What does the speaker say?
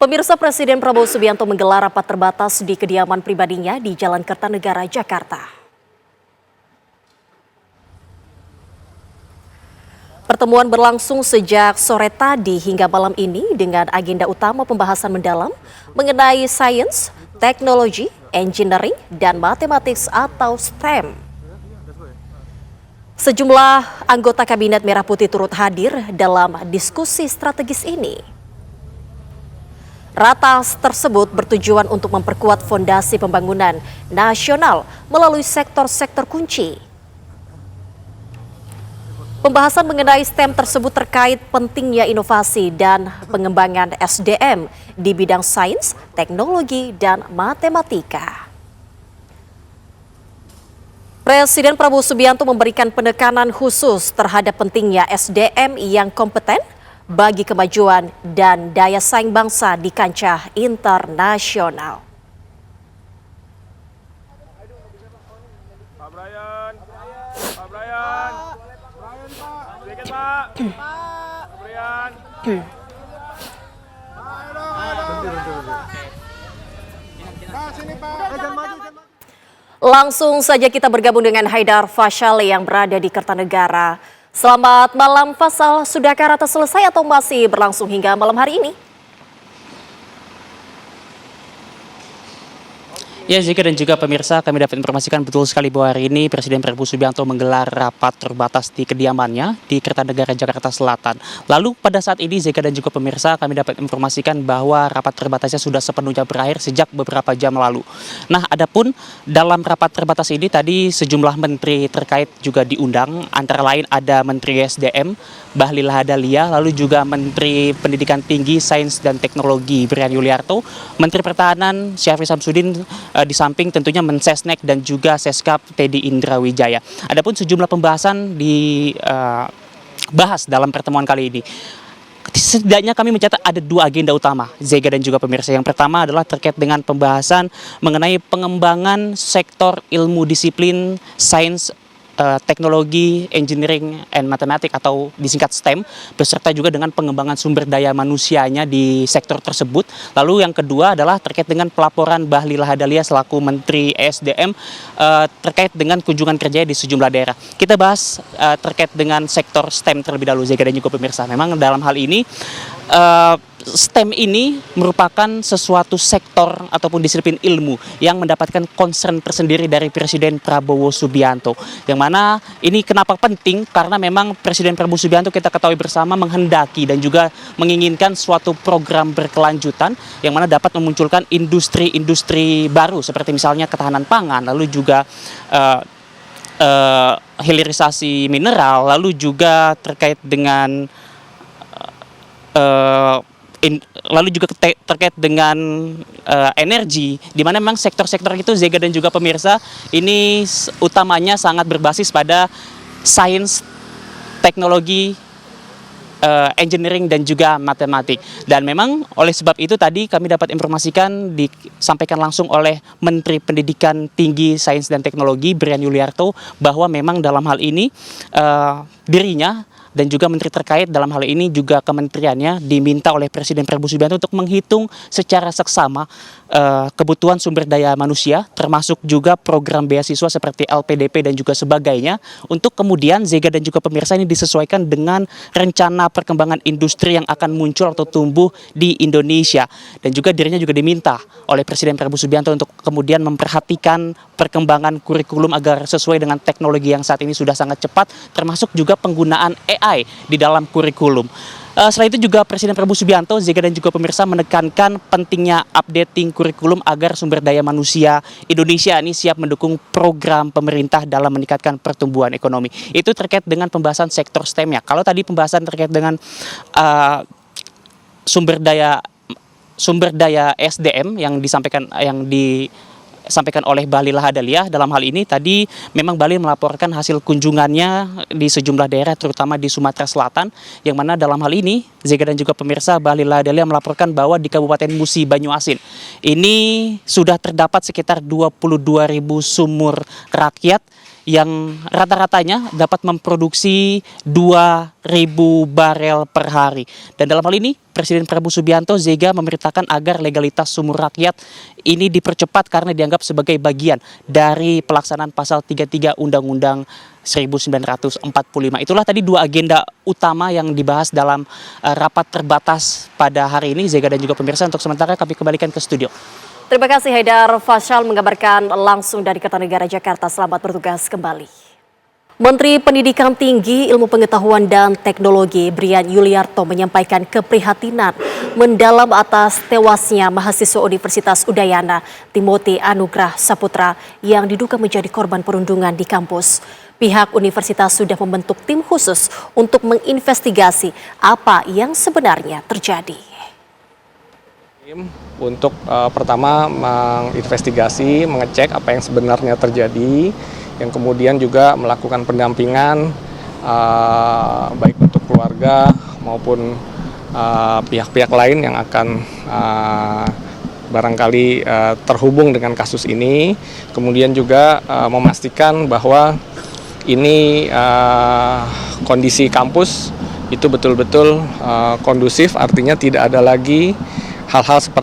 Pemirsa, Presiden Prabowo Subianto menggelar rapat terbatas di kediaman pribadinya di Jalan Kertanegara, Jakarta. Pertemuan berlangsung sejak sore tadi hingga malam ini dengan agenda utama pembahasan mendalam mengenai sains, teknologi, engineering, dan matematik atau STEM. Sejumlah anggota Kabinet Merah Putih turut hadir dalam diskusi strategis ini. Ratas tersebut bertujuan untuk memperkuat fondasi pembangunan nasional melalui sektor-sektor kunci. Pembahasan mengenai STEM tersebut terkait pentingnya inovasi dan pengembangan SDM di bidang sains, teknologi, dan matematika. Presiden Prabowo Subianto memberikan penekanan khusus terhadap pentingnya SDM yang kompeten bagi kemajuan dan daya saing bangsa di kancah internasional. Pak Brian, sedikit Pak. Pak Brian. Langsung saja kita bergabung dengan Haidar Fasyal yang berada di Kertanegara. Selamat malam Fasal, sudahkah ratas selesai atau masih berlangsung hingga malam hari ini? Ya, Zika dan juga pemirsa, kami dapat informasikan betul sekali bahwa hari ini Presiden Prabowo Subianto menggelar rapat terbatas di kediamannya di Kertanegara, Jakarta Selatan. Lalu pada saat ini, Zika dan juga pemirsa, kami dapat informasikan bahwa rapat terbatasnya sudah sepenuhnya berakhir sejak beberapa jam lalu. Nah, adapun dalam rapat terbatas ini tadi sejumlah menteri terkait juga diundang, antara lain ada Menteri SDM, Bahlil Lahadalia, lalu juga Menteri Pendidikan Tinggi, Sains dan Teknologi Brian Yuliarto, Menteri Pertahanan Syafri Samsudin, di samping tentunya Mensesnek dan juga Seskap Teddy Indra Wijaya. Adapun sejumlah pembahasan dibahas dalam pertemuan kali ini. Setidaknya kami mencatat ada dua agenda utama, Zega dan juga pemirsa. Yang pertama adalah terkait dengan pembahasan mengenai pengembangan sektor ilmu disiplin sains, teknologi, engineering, and mathematics atau disingkat STEM, beserta juga dengan pengembangan sumber daya manusianya di sektor tersebut. Lalu yang kedua adalah terkait dengan pelaporan Bahlil Lahadalia selaku Menteri ESDM terkait dengan kunjungan kerja di sejumlah daerah. Kita bahas terkait dengan sektor STEM terlebih dahulu, Zega dan juga pemirsa. Memang dalam hal ini STEM ini merupakan sesuatu sektor ataupun disiplin ilmu yang mendapatkan concern tersendiri dari Presiden Prabowo Subianto. Yang mana ini kenapa penting? Karena memang Presiden Prabowo Subianto kita ketahui bersama menghendaki dan juga menginginkan suatu program berkelanjutan yang mana dapat memunculkan industri-industri baru seperti misalnya ketahanan pangan, lalu juga hilirisasi mineral, lalu juga terkait dengan terkait dengan energi, di mana memang sektor-sektor itu, Zega dan juga pemirsa, ini utamanya sangat berbasis pada sains, teknologi, engineering dan juga matematik. Dan memang oleh sebab itu tadi kami dapat informasikan disampaikan langsung oleh Menteri Pendidikan Tinggi, Sains dan Teknologi Brian Yuliarto bahwa memang dalam hal ini dirinya dan juga menteri terkait dalam hal ini juga kementeriannya diminta oleh Presiden Prabowo Subianto untuk menghitung secara seksama kebutuhan sumber daya manusia, termasuk juga program beasiswa seperti LPDP dan juga sebagainya, untuk kemudian Zega dan juga pemirsa ini disesuaikan dengan rencana perkembangan industri yang akan muncul atau tumbuh di Indonesia. Dan juga dirinya juga diminta oleh Presiden Prabowo Subianto untuk kemudian memperhatikan perkembangan kurikulum agar sesuai dengan teknologi yang saat ini sudah sangat cepat, termasuk juga penggunaan AI di dalam kurikulum. Selain itu juga Presiden Prabowo Subianto, Zega dan juga pemirsa menekankan pentingnya updating kurikulum agar sumber daya manusia Indonesia ini siap mendukung program pemerintah dalam meningkatkan pertumbuhan ekonomi. Itu terkait dengan pembahasan sektor STEM-nya. Kalau tadi pembahasan terkait dengan sumber daya SDM yang disampaikan oleh Bahlil Lahadalia, dalam hal ini tadi memang Bahlil melaporkan hasil kunjungannya di sejumlah daerah terutama di Sumatera Selatan, yang mana dalam hal ini Zega dan juga pemirsa, Bahlil Lahadalia melaporkan bahwa di Kabupaten Musi Banyuasin ini sudah terdapat sekitar 22.000 sumur rakyat yang rata-ratanya dapat memproduksi 2.000 barel per hari. Dan dalam hal ini, Presiden Prabowo Subianto Zega memerintahkan agar legalitas sumur rakyat ini dipercepat karena dianggap sebagai bagian dari pelaksanaan pasal 33 Undang-Undang 1945. Itulah tadi dua agenda utama yang dibahas dalam rapat terbatas pada hari ini. Zega dan juga pemirsa, untuk sementara kami kembalikan ke studio. Terima kasih Haidar Fasyal mengabarkan langsung dari Kertanegara Jakarta. Selamat bertugas kembali. Menteri Pendidikan Tinggi, Ilmu Pengetahuan dan Teknologi Brian Yuliarto menyampaikan keprihatinan mendalam atas tewasnya mahasiswa Universitas Udayana Timothy Anugrah Saputra yang diduga menjadi korban perundungan di kampus. Pihak universitas sudah membentuk tim khusus untuk menginvestigasi apa yang sebenarnya terjadi. Untuk pertama menginvestigasi, mengecek apa yang sebenarnya terjadi, yang kemudian juga melakukan pendampingan baik untuk keluarga maupun pihak-pihak lain yang akan barangkali terhubung dengan kasus ini. Kemudian juga memastikan bahwa ini kondisi kampus itu betul-betul kondusif, artinya tidak ada lagi hal-hal seperti